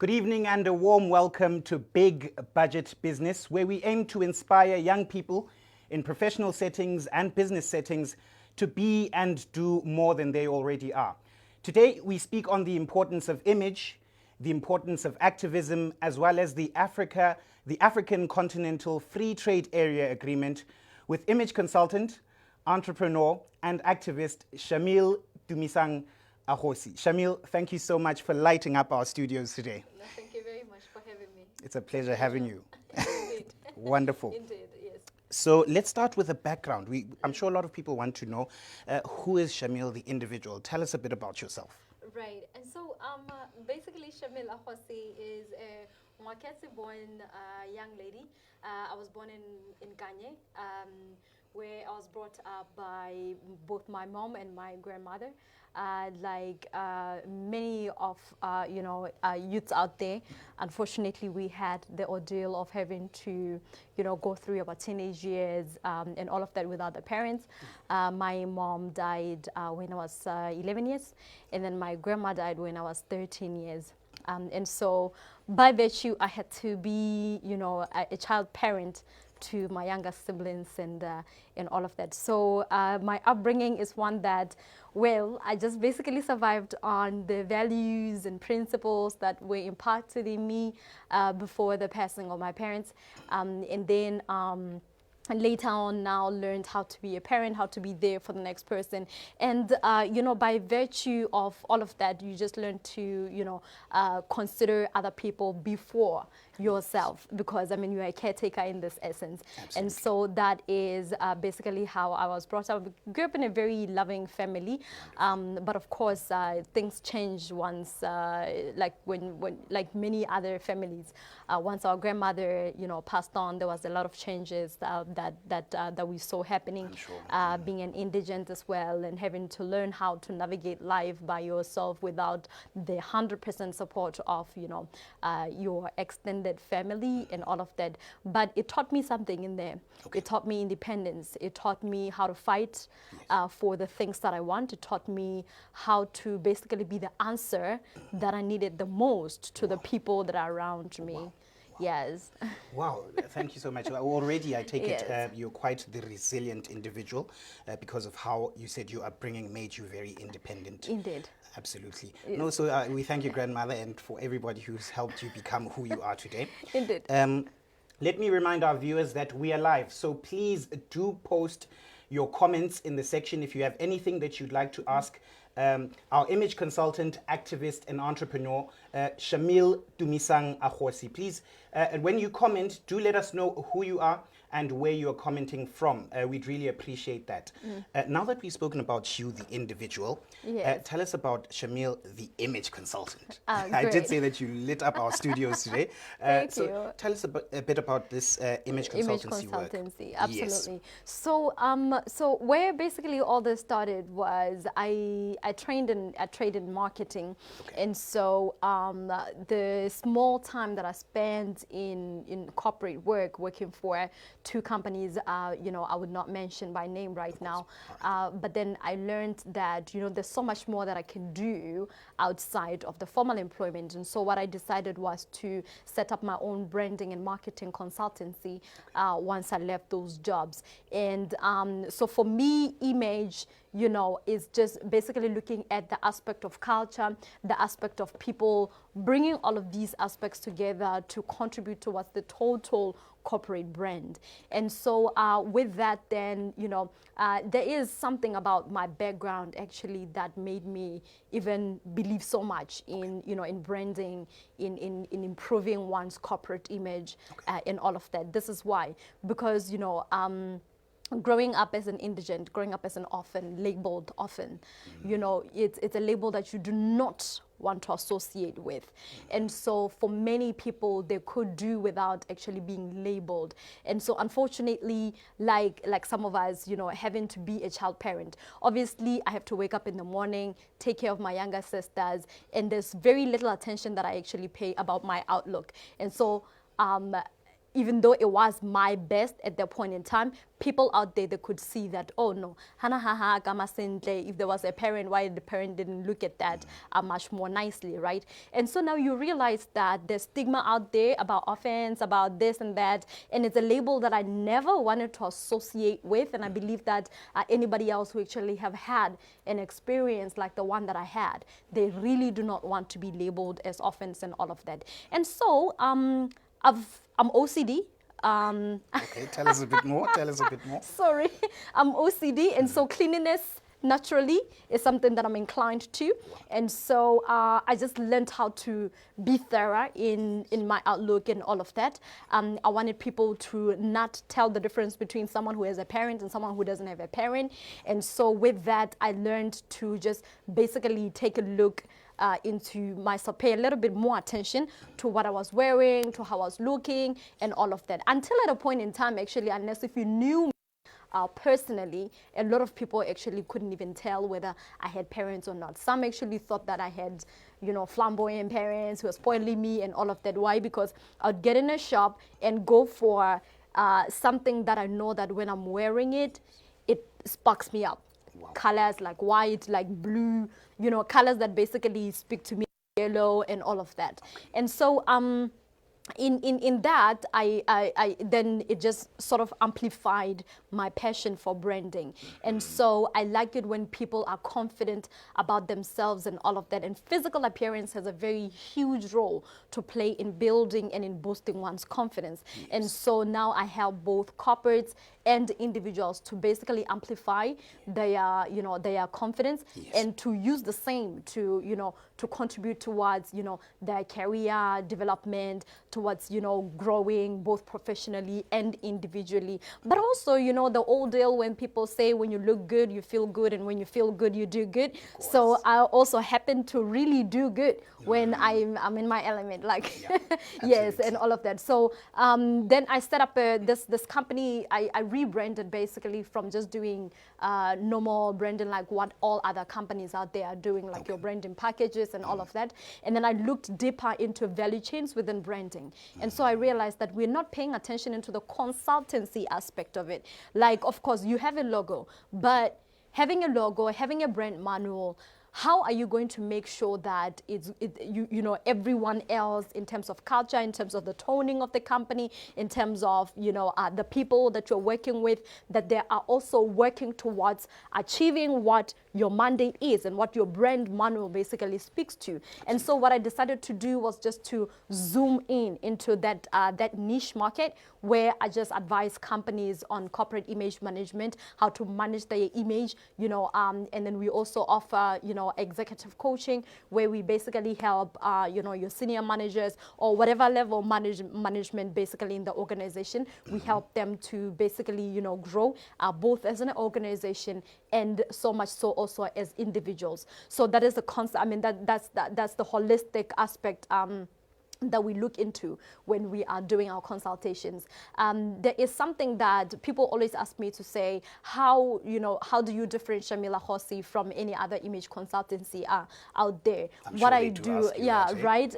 Good evening and a warm welcome to Big Budget Business, where we aim to inspire young people in professional settings and business settings to be and do more than they already are. Today, we speak on the importance of image, the importance of activism, as well as the African Continental Free Trade Area Agreement with image consultant, entrepreneur, and activist Shamil Tumisang Agosi. Shamil, thank you so much for lighting up our studios today. No, thank you very much for having me. It's a pleasure having you. Indeed. Wonderful. Indeed, yes. So let's start with a background. I'm sure a lot of people want to know who is Shamil, the individual. Tell us a bit about yourself. Right, and so basically Shamil Agosi is a Mwakesi-born young lady. I was born in Kanye, where I was brought up by both my mom and my grandmother. Like many of youths out there, unfortunately, we had the ordeal of having to, go through our teenage years and all of that without the parents. My mom died when I was 11 years, and then my grandma died when I was 13 years. And so, by virtue, I had to be, a child parent to my younger siblings and all of that. So my upbringing is one that, well, I just basically survived on the values and principles that were imparted in me before the passing of my parents. And then later on now learned how to be a parent, how to be there for the next person. And, by virtue of all of that, you just learn to, consider other people before yourself, because, you're a caretaker in this essence. Absolutely. And so that is basically how I was brought up. I grew up in a very loving family, but of course, things change once, like many other families. Once our grandmother, passed on, there was a lot of changes that we saw happening. Sure. Being an indigent as well, and having to learn how to navigate life by yourself without the 100% support of, your extended family and all of that. But it taught me something in there. Okay. It taught me independence. It taught me how to fight for the things that I want. It taught me how to basically be the answer that I needed the most to the people that are around me. Wow. Yes. Wow, thank you so much. Already, I take it you're quite the resilient individual because of how you said your upbringing made you very independent. Indeed. Absolutely. Yes. No, so we thank your grandmother and for everybody who's helped you become who you are today. Indeed. Let me remind our viewers that we are live, so please do post your comments in the section if you have anything that you'd like to ask our image consultant, activist, and entrepreneur, Shamil Tumisang Agosi. Please, when you comment, do let us know who you are and where you are commenting from. We'd really appreciate that. Now that we've spoken about you, the individual, tell us about Shamil, the image consultant. I did say that you lit up our studios today. Thank so you. Tell us a bit about this image consultancy work. Absolutely. Yes. So, so where basically all this started was I trained in marketing, and so the small time that I spent in corporate work, working for two companies, I would not mention by name right now, but then I learned that, there's so much more that I can do outside of the formal employment. And so what I decided was to set up my own branding and marketing consultancy once I left those jobs. And so for me, image, is just basically looking at the aspect of culture, the aspect of people, bringing all of these aspects together to contribute towards the total corporate brand. And so with that, then, there is something about my background actually that made me even believe so much in, in branding, in improving one's corporate image, and all of that. This is why, because, growing up as an indigent, growing up as an orphan, labeled orphan, it's a label that you do not want to associate with. And so for many people, they could do without actually being labeled. And so unfortunately, like some of us, having to be a child parent, obviously I have to wake up in the morning, take care of my younger sisters, and there's very little attention that I actually pay about my outlook. And so even though it was my best at that point in time, people out there, they could see that, oh no, if there was a parent, why the parent didn't look at that much more nicely, right? And so now you realize that there's stigma out there about offense, about this and that, and it's a label that I never wanted to associate with, and I believe that anybody else who actually have had an experience like the one that I had, they really do not want to be labeled as offense and all of that. And so, I'm OCD. Okay, tell us a bit more. Tell us a bit more. Sorry, I'm OCD, and so cleanliness naturally is something that I'm inclined to. And so I just learned how to be thorough in my outlook and all of that. I wanted people to not tell the difference between someone who has a parent and someone who doesn't have a parent. And so with that, I learned to just basically take a look into myself, pay a little bit more attention to what I was wearing, to how I was looking, and all of that. Until at a point in time, actually, unless if you knew me personally, a lot of people actually couldn't even tell whether I had parents or not. Some actually thought that I had, you know, flamboyant parents who were spoiling me and all of that. Why? Because I'd get in a shop and go for something that I know that when I'm wearing it, it sparks me up. Wow. Colors like white, like blue, you know, colors that basically speak to me, yellow and all of that. And so in that, I then it just sort of amplified my passion for branding. And so I like it when people are confident about themselves and all of that. And physical appearance has a very huge role to play in building and in boosting one's confidence. Yes. And so now I help both corporates and individuals to basically amplify their, you know, their confidence. Yes. And to use the same to, you know, to contribute towards, you know, their career development, towards, you know, growing both professionally and individually. But also, you know, the old deal when people say when you look good, you feel good, and when you feel good, you do good. So I also happen to really do good when I'm in my element, like, yeah, yes, and all of that. So then I set up this company. I rebranded basically from just doing normal branding like what all other companies out there are doing, like your branding packages and all of that. And then I looked deeper into value chains within branding. And so I realized that we're not paying attention into the consultancy aspect of it. Like, of course, you have a logo, but having a logo, having a brand manual, how are you going to make sure that you know, everyone else in terms of culture, in terms of the toning of the company, in terms of, you know, the people that you're working with, that they are also working towards achieving what your mandate is and what your brand manual basically speaks to. And so what I decided to do was just to zoom in into that that niche market, where I just advise companies on corporate image management, how to manage their image, you know, and then we also offer, you know, executive coaching, where we basically help, you know, your senior managers or whatever level management basically in the organization. We help them to basically, you know, grow both as an organization and so much so also as individuals. So that is the concept. I mean, that's the holistic aspect that we look into when we are doing our consultations. There is something that people always ask me to say, how, you know, how do you differentiate Shamil Agosi from any other image consultancy out there? What I do, yeah, right?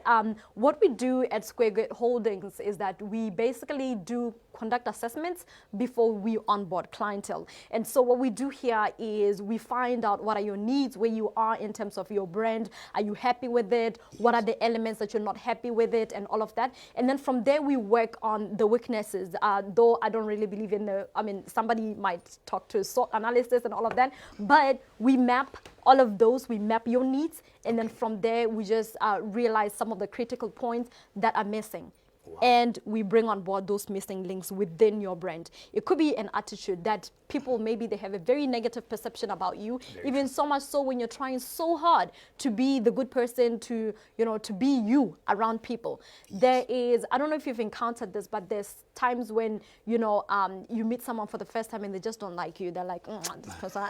What we do at SquareGate Holdings is that we basically do conduct assessments before we onboard clientele. And so what we do here is we find out what are your needs, where you are in terms of your brand. Are you happy with it? What are the elements that you're not happy with it, and all of that? And then from there we work on the weaknesses. Though I don't really believe in the, I mean, somebody might talk to SWOT analysis and all of that, but we map all of those, we map your needs, and then from there we just realize some of the critical points that are missing. Wow. And we bring on board those missing links within your brand. It could be an attitude that people, maybe they have a very negative perception about you, even so much so when you're trying so hard to be the good person, to, you know, to be you around people. Yes. There is, I don't know if you've encountered this, but there's times when, you know, you meet someone for the first time and they just don't like you. They're like, this person,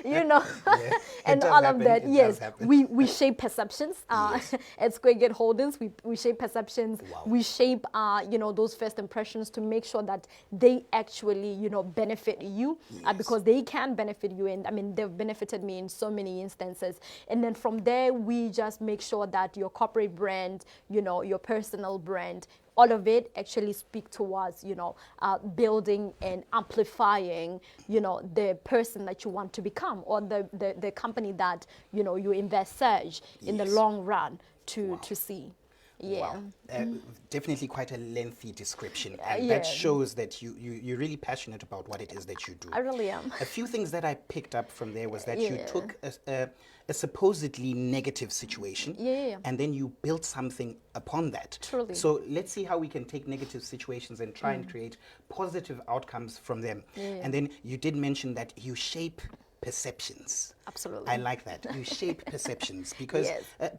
you know, yeah. And all of that. Yes, we shape perceptions. Yes. At SquareGate Holdings, we shape perceptions. Wow. We shape, you know, those first impressions to make sure that they actually, you know, benefit you. Yes. Because they can benefit you, and I mean, they've benefited me in so many instances. And then from there, we just make sure that your corporate brand, you know, your personal brand all of it actually speak towards, building and amplifying, the person that you want to become, or the company that, you envisage in the long run to see. Yeah. Wow. Definitely quite a lengthy description, and that shows that you're really passionate about what it is that you do. I really am. A few things that I picked up from there was that you took a supposedly negative situation and then you built something upon that. Truly. So let's see how we can take negative situations and try and create positive outcomes from them. And then you did mention that you shape perceptions. Absolutely. I like that. You shape perceptions, because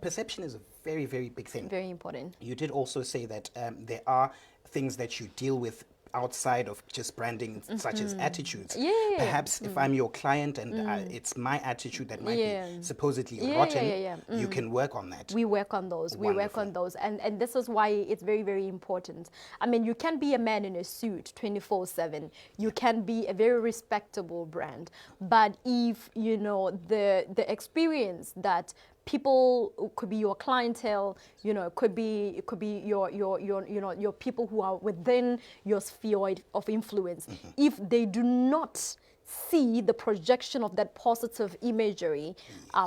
perception is a very, very big thing. Very important. You did also say that there are things that you deal with outside of just branding, such as attitudes. Perhaps if I'm your client and it's my attitude that might be supposedly rotten, you can work on that. We work on those. Wonderful. We work on those. And this is why it's very, very important. I mean, you can be a man in a suit 24/7. You can be a very respectable brand. But if, the experience that people, could be your clientele, it could be your people who are within your sphere of influence. If they do not see the projection of that positive imagery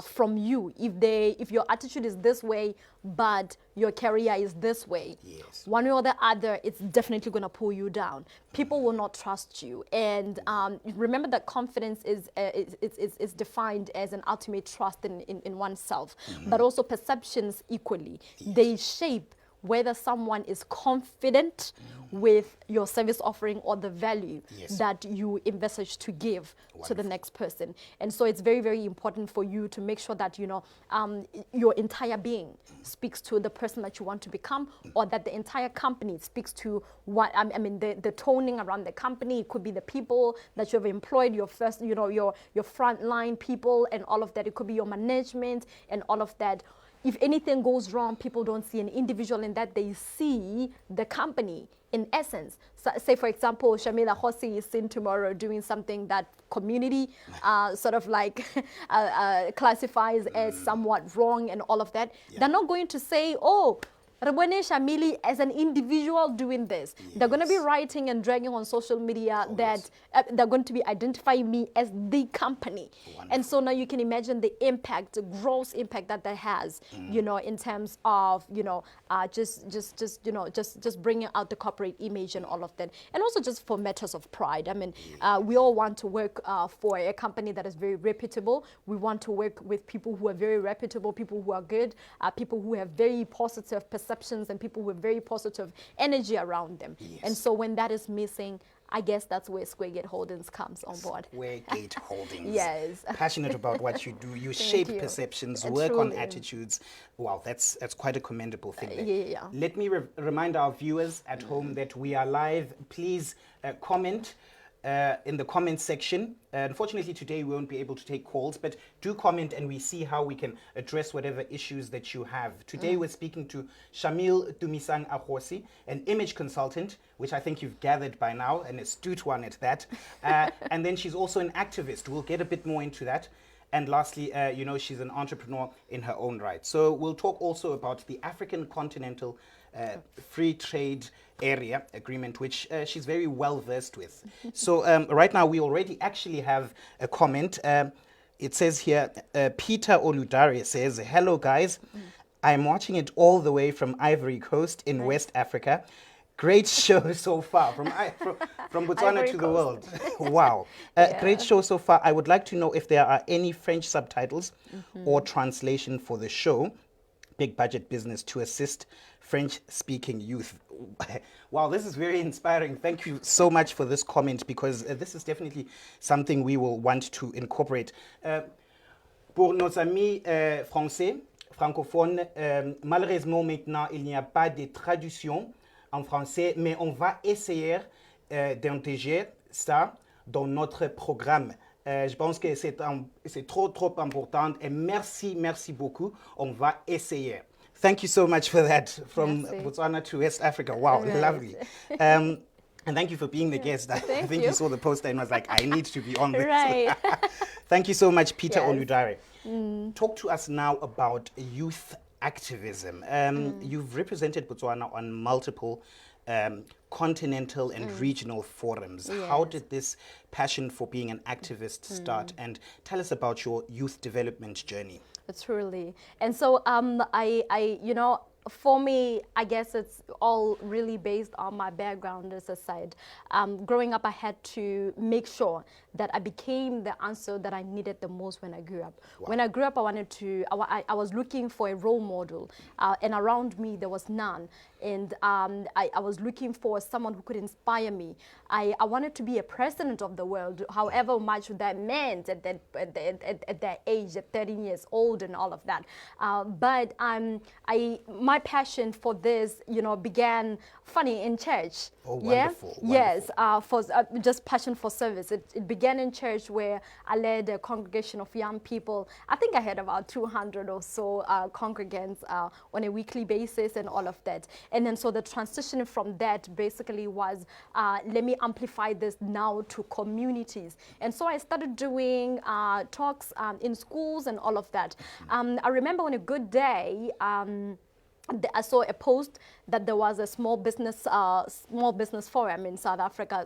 from you, if your attitude is this way but your career is this way, one way or the other, it's definitely going to pull you down. People will not trust you. And remember that confidence is defined as an ultimate trust in oneself, but also perceptions equally. They shape whether someone is confident with your service offering or the value that you envisage to give to the next person. And so it's very, very important for you to make sure that, your entire being speaks to the person that you want to become, or that the entire company speaks to what, the toning around the company. It could be the people that you have employed, your first, your frontline people and all of that. It could be your management and all of that. If anything goes wrong, people don't see an individual in that. They see the company in essence. So, say, for example, Shamil Agosi is seen tomorrow doing something that community classifies as somewhat wrong and all of that. They're not going to say, oh, Rabone Shamili as an individual doing this. They're going to be writing and dragging on social media that they're going to be identifying me as the company. And so now you can imagine the impact, the gross impact that has, in terms of, just bringing out the corporate image and all of that. And also just for matters of pride. I mean, we all want to work for a company that is very reputable. We want to work with people who are very reputable, people who are good, people who have very positive perceptions, and people with very positive energy around them. And so when that is missing, I guess that's where Square Gate Holdings comes on board. Square Gate Holdings. Yes. Passionate about what you do. You shape perceptions, work on attitudes. Wow, that's quite a commendable thing there. Let me remind our viewers at home that we are live. Please comment in the comment section. Unfortunately, today we won't be able to take calls, but do comment and we see how we can address whatever issues that you have. Today we're speaking to Shamil Tumisang Agosi, an image consultant, which I think you've gathered by now, an astute one at that. And then she's also an activist. We'll get a bit more into that. And lastly, she's an entrepreneur in her own right. So we'll talk also about the African Continental Free Trade Area Agreement, which she's very well versed with. So right now we already actually have a comment. It says here, Peter Oludare says, hello guys, I'm watching it all the way from Ivory Coast in West Africa. Great show so far, from Botswana to the world. Wow. Great show so far. I would like to know if there are any French subtitles or translation for the show, Big Budget Business, to assist French-speaking youth. Wow, this is very inspiring. Thank you so much for this comment, because this is definitely something we will want to incorporate. Pour nos amis français, francophones, malheureusement maintenant, il n'y a pas de traduction en français, mais on va essayer d'intégrer ça dans notre programme. Je pense que c'est trop important et merci beaucoup. On va essayer. Thank you so much for that, from Botswana to West Africa. Wow, lovely. And thank you for being the guest. I think you saw the poster and was like, I need to be on this. Thank you so much, Peter Oludare. Talk to us now about youth activism. You've represented Botswana on multiple continental and regional forums. How did this passion for being an activist start? And tell us about your youth development journey. Truly. And so you know, for me, I guess it's all really based on my background as a side. Growing up, I had to make sure that I became the answer that I needed the most when I grew up. Wow. When I grew up, I was looking for a role model, and around me there was none. And I was looking for someone who could inspire me. I wanted to be a president of the world, however much that meant at that age, at 13 years old and all of that. But my passion for this, you know, began funny in church. Oh, wonderful. Yeah? Yes, for just passion for service. It began in church, where I led a congregation of young people. I think I had about 200 or so congregants on a weekly basis and all of that. And then so the transition from that basically was, let me amplify this now to communities. And so I started doing talks in schools and all of that. I remember on a good day, I saw a post that there was a small business forum in South Africa,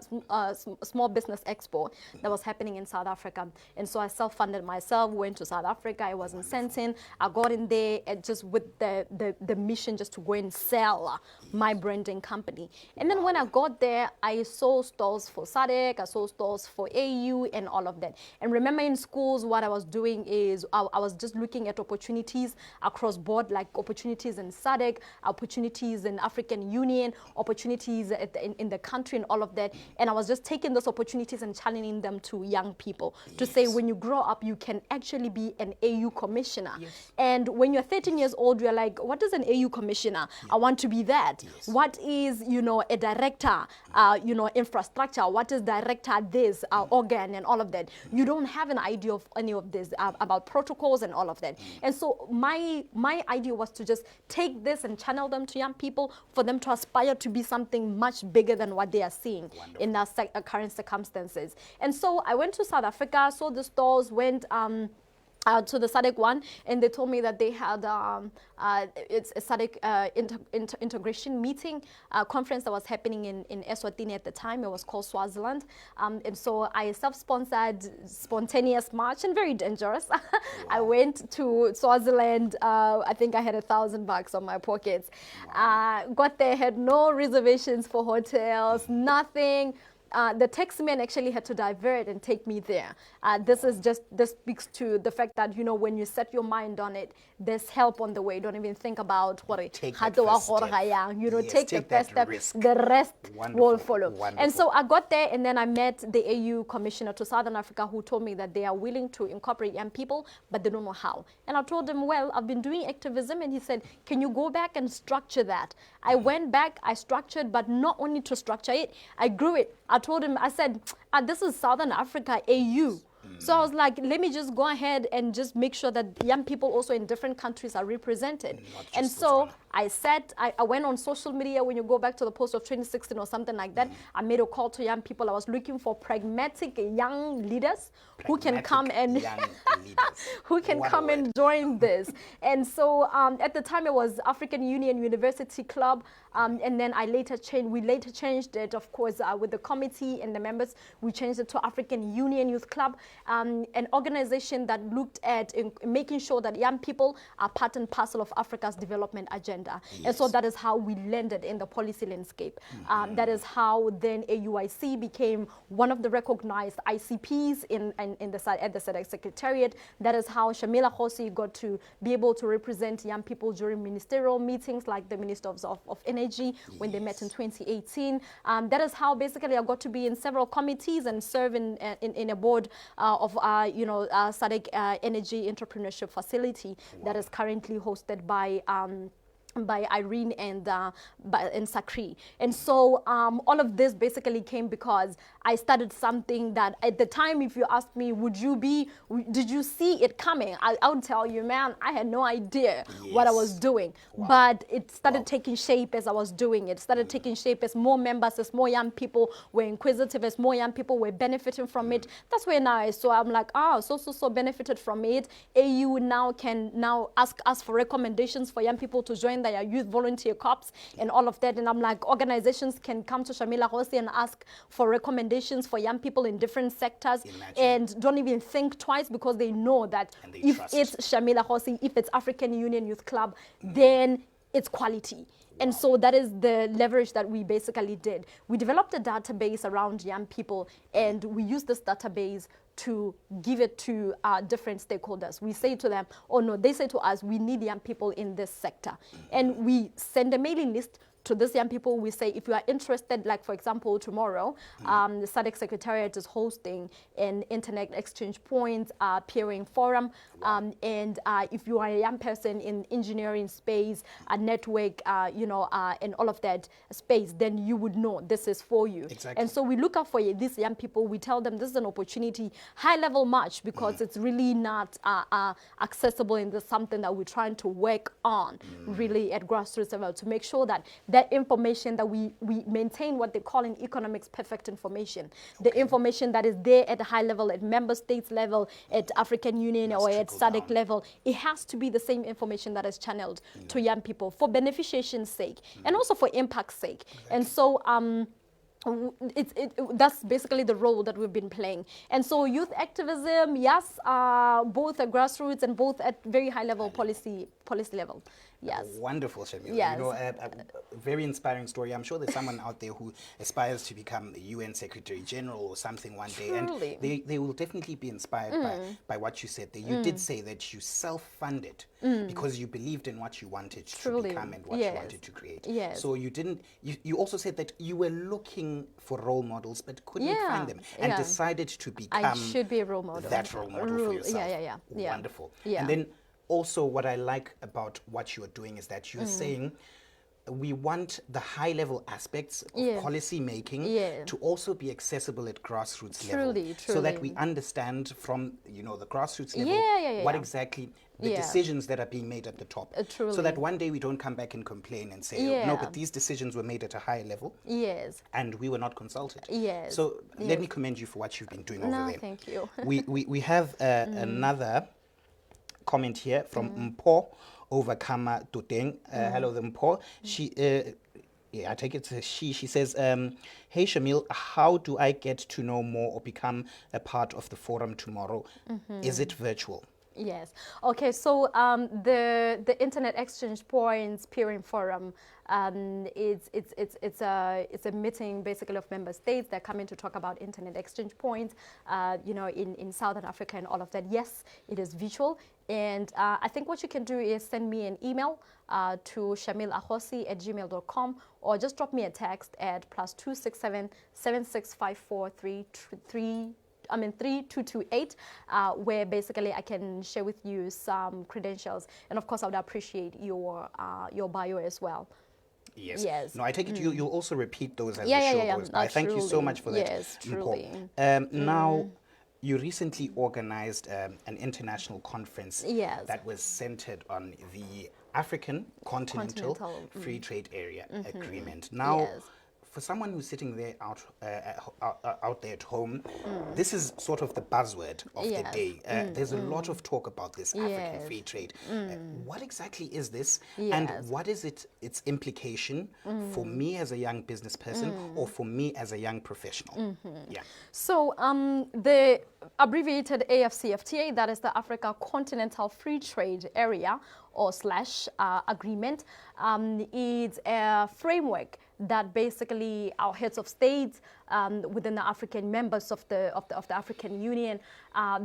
small business expo that was happening in South Africa. And so I self-funded myself, went to South Africa. I wasn't sent in. I got in there just with the mission just to go and sell my branding company. And then when I got there, I saw stalls for SADC, I saw stalls for AU and all of that. And remember, in schools, what I was doing is I was just looking at opportunities across board, like opportunities in SADC, opportunities in African Union, opportunities in the country and all of that. And I was just taking those opportunities and channeling them to young people to say, when you grow up, you can actually be an AU commissioner. And when you're 13 years old, you're like, what is an AU commissioner? I want to be that. What is, you know, a director, you know, infrastructure? What is director this, organ and all of that? You don't have an idea of any of this, about protocols and all of that. And so my idea was to just take this and channel them to young people for them to aspire to be something much bigger than what they are seeing in their current circumstances. And so I went to South Africa, saw the stores, went to the SADC one, and they told me that they had it's a SADC integration meeting conference that was happening in Eswatini at the time. It was called Swaziland, and so I self-sponsored spontaneous march, and very dangerous. I went to Swaziland. I think I had $1,000 on my pockets. Got there, had no reservations for hotels, nothing. The taximan actually had to divert and take me there. This speaks to the fact that, you know, when you set your mind on it, there's help on the way. Don't even think about what it. Take that first step. You know, take the first step. The rest will follow. And so I got there, and then I met the AU commissioner to Southern Africa, who told me that they are willing to incorporate young people, but they don't know how. And I told him, well, I've been doing activism, and he said, can you go back and structure that? I went back, I structured, but not only to structure it, I grew it. I told him, I said, this is Southern Africa AU. So I was like, let me just go ahead and just make sure that young people also in different countries are represented. And so I went on social media. When you go back to the post of 2016 or something like that, I made a call to young people. I was looking for pragmatic young leaders who can come and come and join this. And so at the time it was African Union University Club, and then we later changed it, of course, with the committee and the members. We changed it to African Union Youth Club, an organization that looked at making sure that young people are part and parcel of Africa's development agenda. And so that is how we landed in the policy landscape. That is how then AUIC became one of the recognized ICPs at the SADC Secretariat. That is how Shamil Agosi got to be able to represent young people during ministerial meetings, like the Minister of Energy when they met in 2018. That is how basically I got to be in several committees and serve in a board of SADC Energy Entrepreneurship Facility that is currently hosted by by Irene and Sakri. And so all of this basically came because I started something that at the time, if you asked me, did you see it coming? I would tell you, man, I had no idea what I was doing. Wow. But it started taking shape as I was doing it. Started taking shape as more members, as more young people were inquisitive, as more young people were benefiting from it. That's when I'm like, so benefited from it. AU now can ask us for recommendations for young people to join their youth volunteer corps and all of that. And I'm like, organizations can come to Shamil Agosi and ask for recommendations for young people in different sectors. And don't even think twice, because they know that if it's Shamil Agosi, if it's African Union Youth Club, then it's quality. And so that is the leverage that we basically did. We developed a database around young people, and we used this database to give it to different stakeholders. We say to them, oh no, they say to us, we need young people in this sector. And we send a mailing list to these young people. We say, if you are interested, like for example, tomorrow, the SADC Secretariat is hosting an Internet Exchange Point peering forum. And if you are a young person in engineering space, a network, and all of that space, then you would know this is for you. Exactly. And so we look out for these young people. We tell them this is an opportunity, high-level match, because it's really not accessible, and this is something that we're trying to work on really at grassroots level to make sure that that information that we maintain what they call in economics perfect information. The information that is there at the high level, at member states level, at African Union or at SADC level, it has to be the same information that is channeled to young people for beneficiation's sake and also for impact's sake. And so that's basically the role that we've been playing. And so youth activism, yes, both at grassroots and both at very high level policy level. Yes. Wonderful, Shamil. Yes. You know, a very inspiring story. I'm sure there's someone out there who aspires to become a UN Secretary General or something one day. Truly. And they will definitely be inspired by what you said there. You did say that you self-funded because you believed in what you wanted to become and what you wanted to create. Yes. So you didn't, you also said that you were looking for role models but couldn't find them and decided to become I should be a role model. That role model for yourself. Yeah. Wonderful. Yeah. And then also what I like about what you're doing is that you're saying we want the high-level aspects of policy making to also be accessible at grassroots level, so that we understand from the grassroots level what exactly the decisions that are being made at the top, so that one day we don't come back and complain and say, no, but these decisions were made at a higher level, and we were not consulted. So let me commend you for what you've been doing over there. Thank you. we have another comment here from Mpo over Kama Tuteng. Hello, the Mpo. She, I take it she says, hey Shamil, how do I get to know more or become a part of the forum tomorrow? Is it virtual? Yes. Okay. So the Internet Exchange Points Peering Forum, it's a meeting basically of member states that come in to talk about internet exchange points, in Southern Africa and all of that. Yes, it is virtual. And I think what you can do is send me an email to shamilagosi@gmail.com, or just drop me a text at +267 7654 3228, where basically I can share with you some credentials. And of course, I would appreciate your bio as well. Yes. No, I take it you'll also repeat those as the show goes by. Thank you so much for that. Yes, truly. Now, you recently organized an international conference that was centered on the African Continental Free Trade Area Agreement. Now, for someone who's sitting there out there at home, this is sort of the buzzword of the day. There's a lot of talk about this African free trade. What exactly is this, and what is its implication for me as a young business person or for me as a young professional? So the abbreviated AfCFTA, that is the Africa Continental Free Trade Area or / agreement, is a framework that basically our heads of states within the African members of the African Union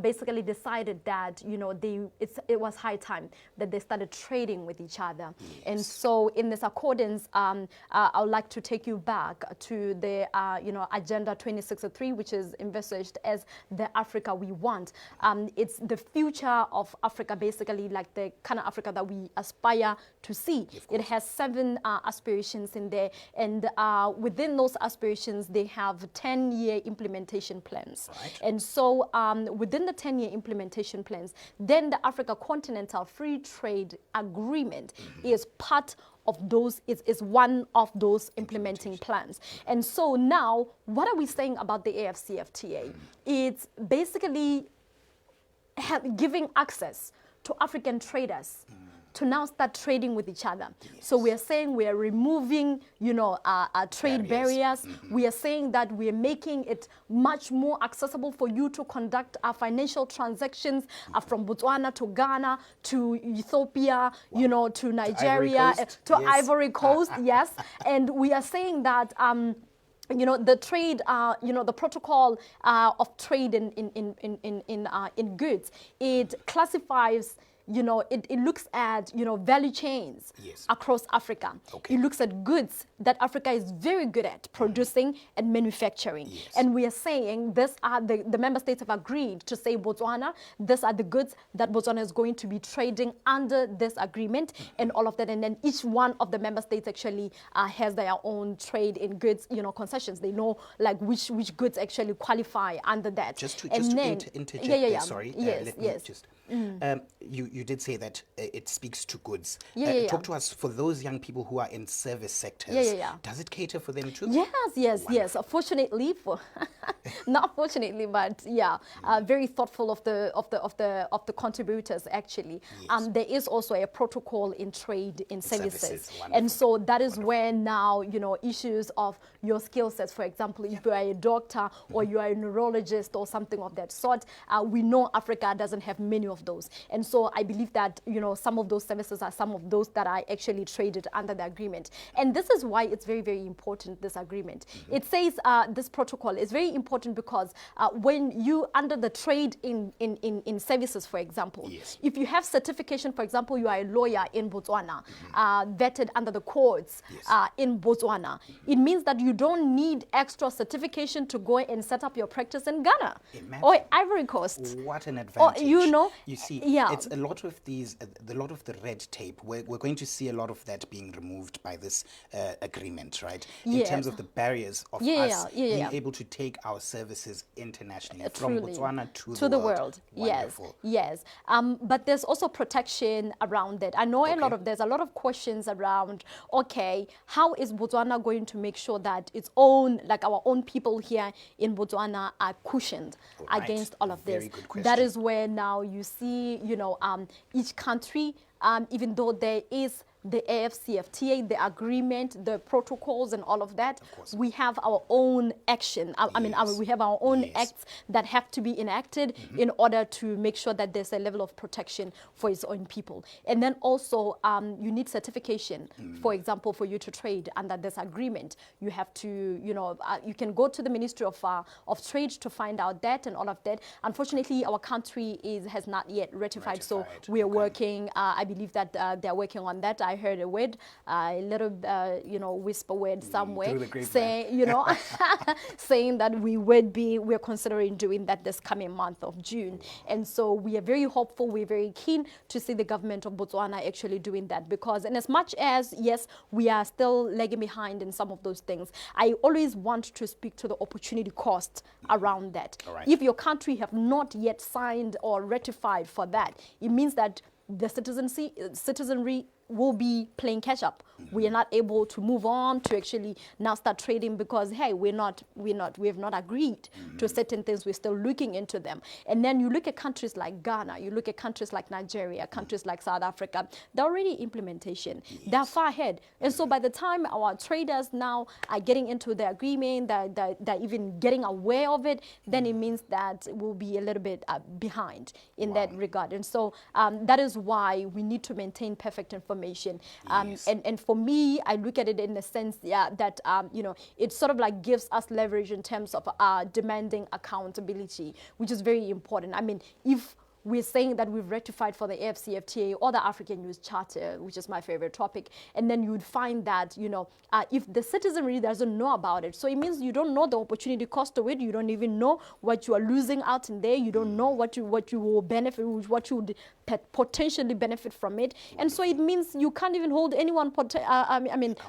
basically decided that, you know, it was high time that they started trading with each other. Yes. And so in this accordance, I would like to take you back to the you know, Agenda 2063, which is envisaged as the Africa we want. It's the future of Africa, basically, like the kind of Africa that we aspire to see. It has 7 aspirations in there, and within those aspirations, they have 10-year implementation plans. Right. And so within the 10-year implementation plans, then the Africa Continental Free Trade Agreement is part of those, is one of those implementing plans. And so now, what are we saying about the AfCFTA? It's basically giving access to African traders to now start trading with each other. Yes. So we are saying we are removing, you know, trade barriers. We are saying that we are making it much more accessible for you to conduct financial transactions from Botswana to Ghana to Ethiopia, you know, to Nigeria, to Ivory Coast, yes. And we are saying that you know, the trade, you know, the protocol of trade in goods, it classifies, you know, it looks at, you know, value chains across Africa. It looks at goods that Africa is very good at producing and manufacturing. And we are saying this are the member states have agreed to say, Botswana, these are the goods that Botswana is going to be trading under this agreement and all of that. And then each one of the member states actually has their own trade in goods, you know, concessions. They know like which goods actually qualify under that. Just to interject there, sorry. Let me just... You did say that it speaks to goods. Talk to us, for those young people who are in service sectors, does it cater for them too? Yes. Fortunately, not fortunately, but very thoughtful of the contributors actually. There is also a protocol in trade in services. And so that is where now, you know, issues of your skill sets, for example, if you are a doctor or you are a neurologist or something of that sort, we know Africa doesn't have many of those. And so I believe that, you know, some of those services are some of those that are actually traded under the agreement. And this is why it's very, very important, this agreement. It says this protocol is very important because when you, under the trade in services, for example, if you have certification, for example, you are a lawyer in Botswana, vetted under the courts in Botswana, it means that you don't need extra certification to go and set up your practice in Ghana or Ivory Coast. What an advantage. Or, you know, you see, it's a lot of these, a lot of the red tape. We're going to see a lot of that being removed by this agreement, right? In terms of the barriers of us being able to take our services internationally from Botswana to the world. Wonderful. Yes. But there's also protection around that. I know there's a lot of questions around, okay, how is Botswana going to make sure that its own, like our own people here in Botswana are cushioned against all of this? That is where now you see, you know, each country, even though there is the AfCFTA, the agreement, the protocols and all of that, we have our own action. I mean, we have our own acts that have to be enacted in order to make sure that there's a level of protection for its own people. And then also, you need certification, for example, for you to trade under this agreement. You have to, you know, you can go to the Ministry of Trade to find out that and all of that. Unfortunately, our country has not yet ratified. So we are working, I believe that they're working on that. I heard a word, a little, you know, whisper word somewhere, saying, you know, saying that we're considering doing that this coming month of June. And so we are very hopeful, we're very keen to see the government of Botswana actually doing that, because, and as much as, yes, we are still lagging behind in some of those things, I always want to speak to the opportunity cost around that. If your country have not yet signed or ratified for that, it means that the citizenry will be playing catch up. We are not able to move on to actually now start trading because, hey, we have not agreed to certain things. We're still looking into them. And then you look at countries like Ghana, you look at countries like Nigeria, countries like South Africa, they're already implementation. They're far ahead. And so by the time our traders now are getting into the agreement, they're even getting aware of it, then it means that we'll be a little bit behind in that regard. And so that is why we need to maintain perfect information information. Yes. And for me, I look at it in the sense that, you know, it sort of like gives us leverage in terms of demanding accountability, which is very important. I mean, if we're saying that we've rectified for the AfCFTA or the African Youth Charter, which is my favorite topic, and then you would find that, you know, if the citizen really doesn't know about it, so it means you don't know the opportunity cost of it, you don't even know what you are losing out in there, you don't know what you will benefit, what you would potentially benefit from it, and so it means you can't even hold anyone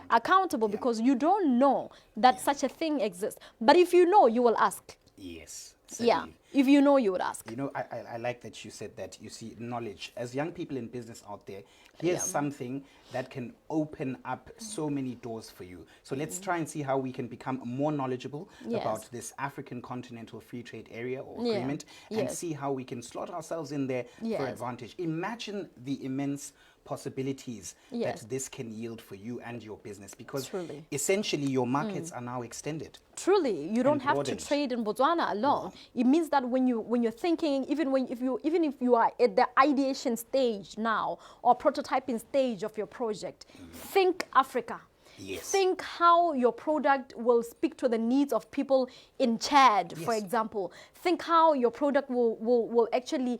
accountable because you don't know that such a thing exists. But if you know, you will ask. Yes. Yeah, if you know, you would ask. You know, I like that you said that. You see, knowledge. As young people in business out there, here's something that can open up so many doors for you. So let's try and see how we can become more knowledgeable about this African Continental Free Trade Area or agreement and see how we can slot ourselves in there for advantage. Imagine the immense possibilities that this can yield for you and your business, because essentially your markets are now extended. Truly, you don't have to trade in Botswana alone. It means that when you're thinking, even if you are at the ideation stage now or prototyping stage of your project, think Africa. Yes. Think how your product will speak to the needs of people in Chad, for example. Think how your product will actually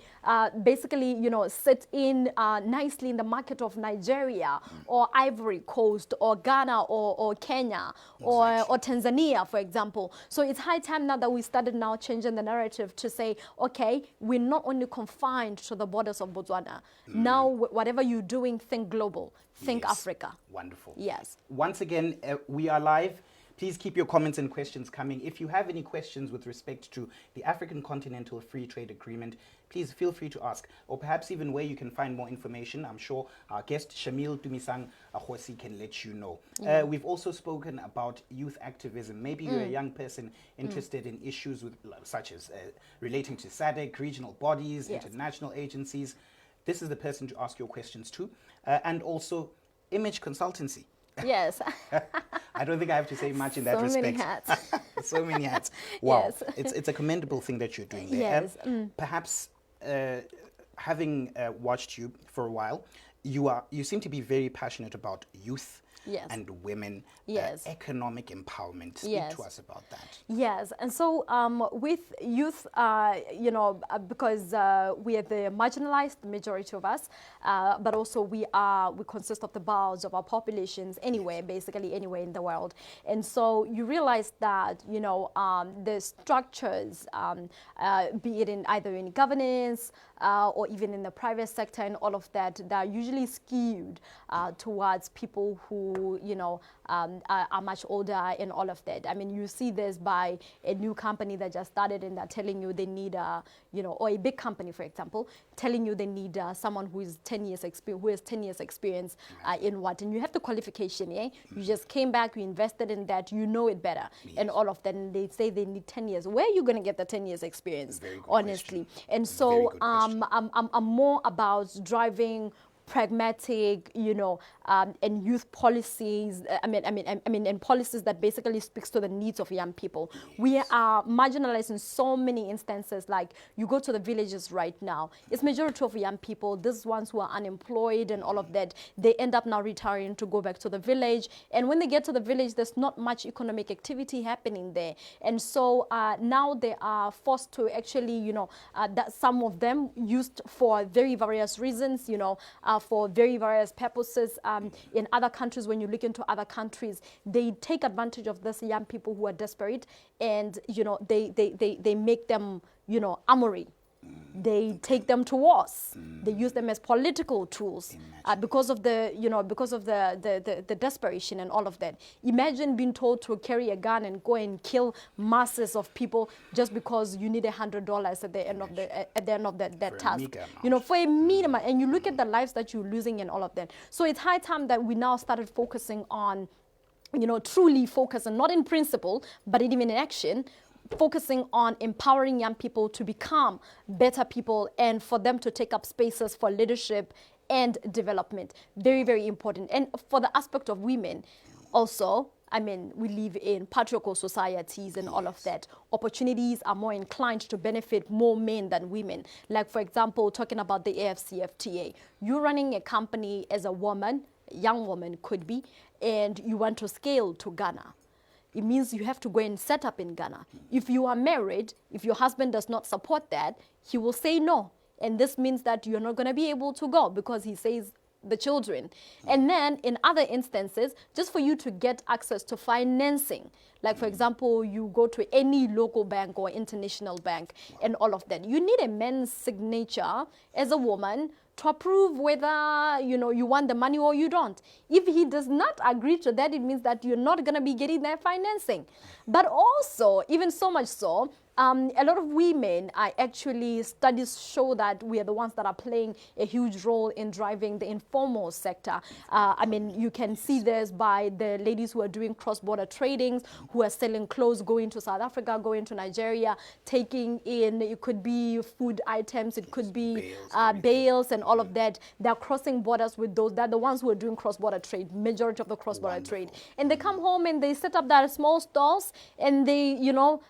basically, you know, sit in nicely in the market of Nigeria or Ivory Coast or Ghana or Kenya or Tanzania, for example. So it's high time now that we started now changing the narrative to say, okay, we're not only confined to the borders of Botswana. Now, whatever you're doing, think global. Think Africa. Wonderful. Yes. Once again, we are live. Please keep your comments and questions coming. If you have any questions with respect to the African Continental Free Trade Agreement, please feel free to ask, or perhaps even where you can find more information. I'm sure our guest, Shamil Tumisang Agosi, can let you know. We've also spoken about youth activism. Maybe you're a young person interested in issues such as relating to SADC, regional bodies, international agencies. This is the person to ask your questions to. And also image consultancy. Yes. I don't think I have to say much in that respect. So many hats. So many hats. Wow. Yes. It's a commendable thing that you're doing there. Yes. Perhaps having watched you for a while, you seem to be very passionate about youth and women, economic empowerment. Speak to us about that. Yes, and so with youth, you know, because we are the marginalized majority of us, but also we consist of the bulge of our populations anywhere, basically anywhere in the world. And so you realize that, you know, the structures, be it in either in governance or even in the private sector and all of that, that are usually skewed towards people who, you know, are much older and all of that. I mean, you see this by a new company that just started and they're telling you they need, you know, or a big company, for example, telling you they need someone who is 10 years experience, who has 10 years experience in what, and you have the qualification, You just came back, you invested in that, you know it better, and all of that, and they say they need 10 years. Where are you going to get the 10 years experience, honestly? And so I'm more about driving pragmatic, you know, and youth policies. And policies that basically speaks to the needs of young people. We are marginalized in so many instances. Like you go to the villages right now, it's majority of young people. These ones who are unemployed and all of that. They end up now retiring to go back to the village. And when they get to the village, there's not much economic activity happening there. And so now they are forced to actually, you know, that some of them used for very various reasons, you know, for very various purposes. In other countries, when you look into other countries, they take advantage of these young people who are desperate, and you know they make them, you know, armory. They take them to wars. They use them as political tools because of the, you know, because of the desperation and all of that. Imagine being told to carry a gun and go and kill masses of people just because you need $100 at the end of that task. You know, for a minimum, and you look at the lives that you're losing and all of that. So it's high time that we now started focusing on, you know, truly focusing, not in principle, but even in action, focusing on empowering young people to become better people and for them to take up spaces for leadership and development. Very, very important. And for the aspect of women, also, I mean, we live in patriarchal societies and all of that. Opportunities are more inclined to benefit more men than women. Like, for example, talking about the AfCFTA. You're running a company as a woman, young woman could be, and you want to scale to Ghana. It means you have to go and set up in Ghana. If you are married, if your husband does not support that, he will say no. And this means that you're not going to be able to go because he says the children. And then in other instances, just for you to get access to financing, like for example, you go to any local bank or international bank and all of that, you need a man's signature as a woman to approve whether, you know, you want the money or you don't. If he does not agree to that, it means that you're not going to be getting that financing. But also, even so much so, a lot of women are actually, studies show that we are the ones that are playing a huge role in driving the informal sector. I mean, you can see this by the ladies who are doing cross-border tradings, who are selling clothes, going to South Africa, going to Nigeria, taking in, it could be food items, it could be bales and all of that. They're crossing borders with those. They're the ones who are doing cross-border trade, majority of the cross-border trade. And they come home and they set up their small stores and they, you know,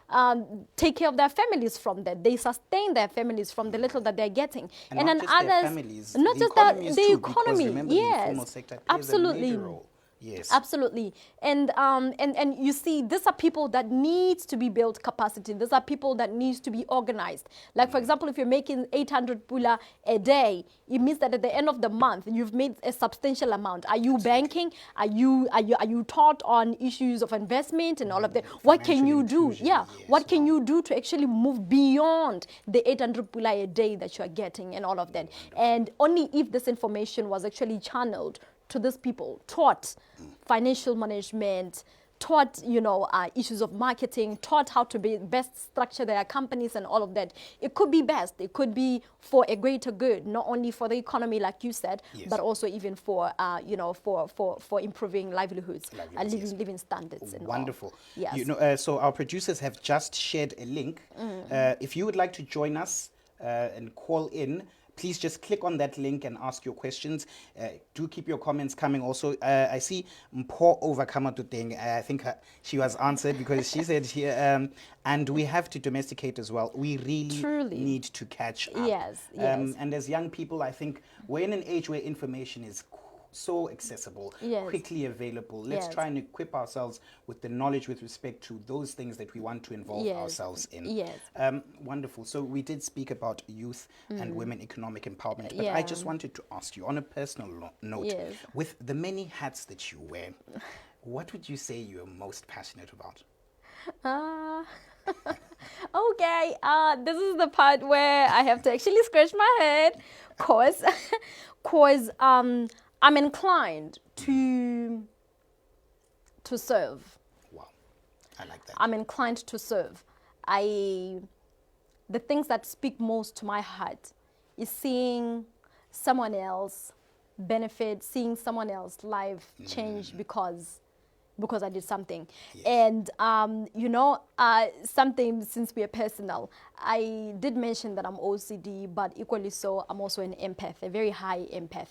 take care of their families from that. They sustain their families from the little that they're getting. And not then just others, their families, not the just that, economies the too, economy. because remember, Yes, the informal sector plays absolutely. a major role. Yes. Absolutely. And you see, these are people that needs to be built capacity. These are people that needs to be organized. Like, for example, if you're making 800 pula a day, it means that at the end of the month, you've made a substantial amount. Are you banking? Are you taught on issues of investment and all of that? What can you do? Yeah. Yes, what can you do to actually move beyond the 800 pula a day that you are getting and all of that? And only if this information was actually channeled to these people, taught financial management, taught, you know, issues of marketing, taught how to best structure their companies and all of that. It could be best. It could be for a greater good, not only for the economy, like you said, but also even for, you know, for improving livelihoods, living standards. And wonderful. All. Yes. You know, so our producers have just shared a link. If you would like to join us and call in, please just click on that link and ask your questions. Do keep your comments coming also. I see Mpo Overcomer Tuteng. I think she was answered because she said here, and we have to domesticate as well. We really need to catch up. Yes, and as young people, I think we're in an age where information is so accessible, quickly available. Let's try and equip ourselves with the knowledge with respect to those things that we want to involve ourselves in. Wonderful. So we did speak about youth and women economic empowerment, but I just wanted to ask you on a personal note, with the many hats that you wear, what would you say you're most passionate about? Okay, this is the part where I have to actually scratch my head, cause I'm inclined to serve. Wow, I like that. I'm inclined to serve. The things that speak most to my heart is seeing someone else benefit, seeing someone else's life change because I did something. And, you know, something, since we are personal, I did mention that I'm OCD, but equally so, I'm also an empath, a very high empath.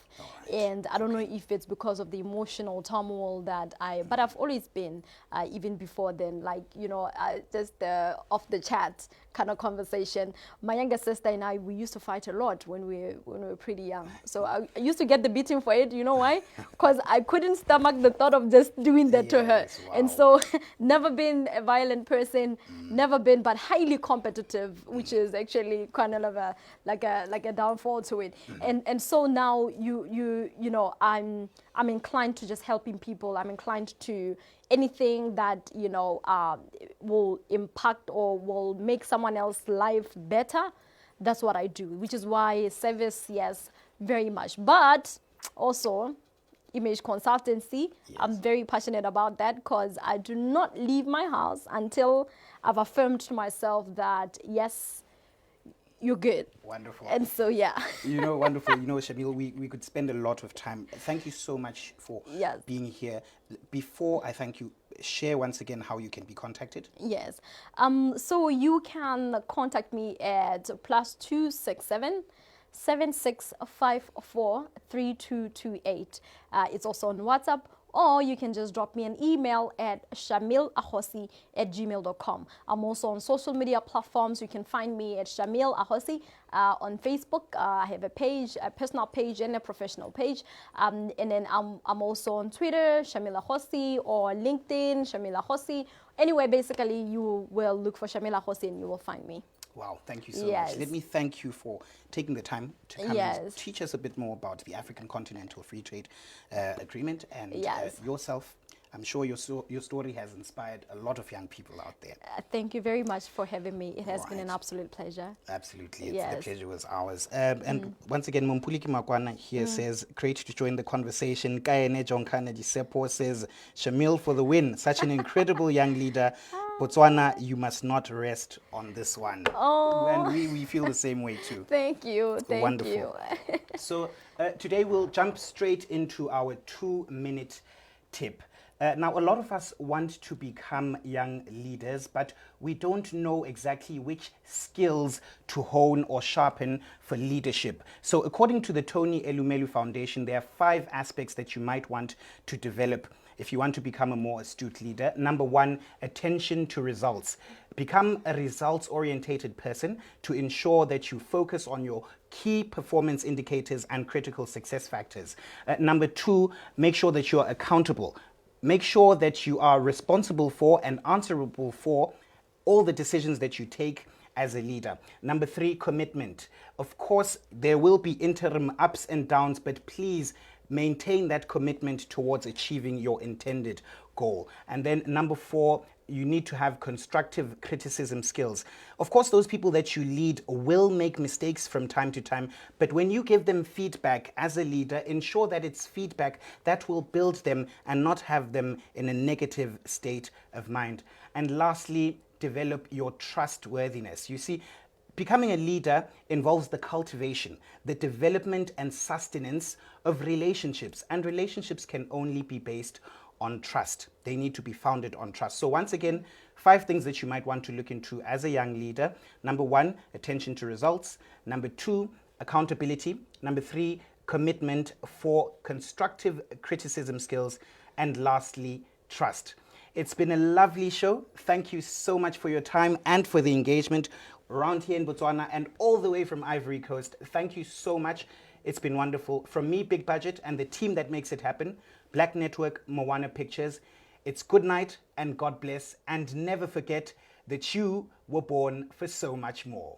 And I don't know if it's because of the emotional turmoil that but I've always been, even before then, like, you know, just off the chat kind of conversation. My younger sister and I, we used to fight a lot when we were pretty young. So I used to get the beating for it. You know why? Because I couldn't stomach the thought of just doing that to her. And so never been a violent person, never been, but highly competitive, which is actually kind of like a downfall to it. And so now you know, I'm inclined to just helping people. I'm inclined to anything that, you know, will impact or will make someone else's life better. That's what I do, which is why service, yes, very much. But also image consultancy, I'm very passionate about that because I do not leave my house until I've affirmed to myself that, yes, you're good. Wonderful. And so, yeah. You know, wonderful. You know, Shamil, we could spend a lot of time. Thank you so much for being here. Before I thank you, share once again how you can be contacted. Yes. So you can contact me at +267 7654 3228. It's also on WhatsApp, or you can just drop me an email at shamilagosi@gmail.com. I'm also on social media platforms. You can find me at Shamil Agosi on Facebook. I have a page, a personal page and a professional page. And then I'm also on Twitter, Shamil Agosi, or LinkedIn, Shamil Agosi. Anyway, basically, you will look for Shamil Agosi and you will find me. Wow, thank you so much. Let me thank you for taking the time to come and teach us a bit more about the African Continental Free Trade Agreement and yourself. I'm sure your story has inspired a lot of young people out there. Thank you very much for having me. It has been an absolute pleasure. Absolutely. The pleasure was ours. And once again, Mumpuliki Makwana here says, great to join the conversation. Kaene Jonkane Disepo says, Shamil for the win. Such an incredible young leader. Botswana, you must not rest on this one. Oh. And we feel the same way too. Thank you. Thank you. So today we'll jump straight into our 2-minute tip. Now, a lot of us want to become young leaders, but we don't know exactly which skills to hone or sharpen for leadership. So according to the Tony Elumelu Foundation, there are 5 aspects that you might want to develop if you want to become a more astute leader. Number 1, attention to results. Become a results-orientated person to ensure that you focus on your key performance indicators and critical success factors. Number 2, make sure that you are accountable. Make sure that you are responsible for and answerable for all the decisions that you take as a leader. Number 3, commitment. Of course, there will be interim ups and downs, but please maintain that commitment towards achieving your intended goal. And then number 4, you need to have constructive criticism skills. Of course, those people that you lead will make mistakes from time to time, but when you give them feedback as a leader, ensure that it's feedback that will build them and not have them in a negative state of mind. And lastly, develop your trustworthiness. You see, becoming a leader involves the cultivation, the development and sustenance of relationships, and relationships can only be based on trust. They need to be founded on trust. So once again, 5 things that you might want to look into as a young leader. Number 1, attention to results. Number 2, accountability. Number 3, commitment. 4, constructive criticism skills. And lastly, trust. It's been a lovely show. Thank you so much for your time and for the engagement around here in Botswana and all the way from Ivory Coast. Thank you so much. It's been wonderful. From me, Big Budget, and the team that makes it happen, Black Network, Moana Pictures, it's good night and God bless. And never forget that you were born for so much more.